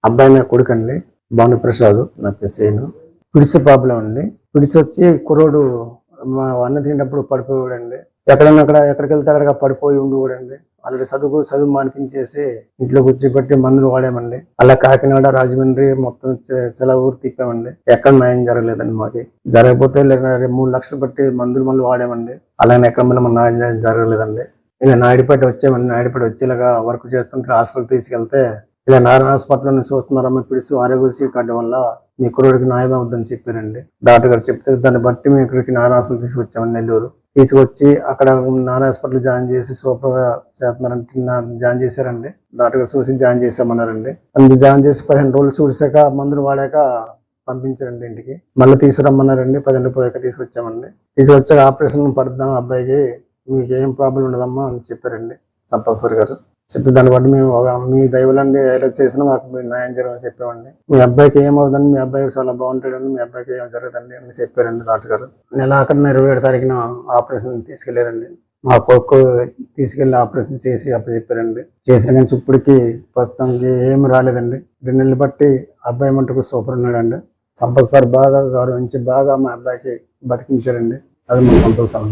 అబ్బాయి నా కొడుకు అండి, భానుప్రసాద్ నా పేరు శ్రీను. పిడిసి ప్రాబ్లం అండి. పిడిసి వచ్చి కుర్రోడు మా అన్న తినేటప్పుడు పడిపోయాడండి. ఎక్కడికి వెళ్తే అక్కడ పడిపోయి ఉండేవాడండి. ఆల్రెడీ చదువు మానిపించేసి ఇంట్లో కూర్చోబెట్టి మందులు వాడామండి. అలా కాకినాడ, రాజమండ్రి మొత్తం సెలవు ఊరు తిప్పామండి. ఎక్కడ న్యాయం జరగలేదండి. మాకి జరగకపోతే 3 లక్షలు బట్టి మందులు వాడామండి. అలానే ఎక్కడ మళ్ళీ న్యాయం జరగలేదండి. ఇలా నాయుడుపేట వచ్చామండి. నాయుడుపేట వచ్చి ఇలాగా వర్క్ చేస్తుంటే హాస్పిటల్ తీసుకెళ్తే ఇలా నారాయణ హాస్పిటల్ నుంచి చూస్తున్నారమ్మా, పిడిసి ఆరోగ్యశ్రీ కార్డు వల్ల మీ కుర్రోడికి న్యాయం అవుతుందని చెప్పారండి. డాక్టర్ గారు చెప్తే దాన్ని బట్టి మేము ఇక్కడికి నారాయణ హాస్పిటల్ తీసుకొచ్చామండి. నెల్లూరు తీసుకొచ్చి అక్కడ నారాయణ హాస్పిటల్ జాయిన్ చేసి సూపర్ గా చేస్తున్నారంటే జాయిన్ చేశారండి. డాక్టర్ గారు చూసి జాయిన్ చేసామన్నారండి. అందుకు జాయిన్ చేసి 15 రోజులు చూసాక మందులు వాడాక పంపించారండి ఇంటికి. మళ్ళీ తీసుకురమ్మన్నారండి. 15 రోజులు పోయాక తీసుకొచ్చామండి. తీసుకొచ్చాక ఆపరేషన్ పడుతున్నాం అబ్బాయికి, మీకు ఏం ప్రాబ్లం ఉండదమ్మా అని చెప్పారండి సంపత్సర్ గారు. చెప్తే దాన్ని బట్టి మేము మీ దైవలండి ఎలా చేసినా మాకు న్యాయం జరగని చెప్పామండి. మీ అబ్బాయికి ఏమవుతుందని, మీ అబ్బాయి చాలా బాగుంటాడండి, మీ అబ్బాయికి ఏం జరగదండి అని చెప్పారండి డాక్టర్ గారు. నెల ఆఖరిన 27 తారీఖున ఆపరేషన్ తీసుకెళ్లారండి. మా కొడుకు తీసుకెళ్లి ఆపరేషన్ చేసి అప్పచెప్పారండి. చేసిన కానీ ఇప్పటికి ప్రస్తుతానికి ఏమి రాలేదండి. 2 నెలలు బట్టి అబ్బాయి మటుకు సూపర్ ఉన్నాడండి. సంపత్ సార్ బాగా గౌరవించి బాగా మా అబ్బాయికి బతికించారండి. అది మా సంతోషం.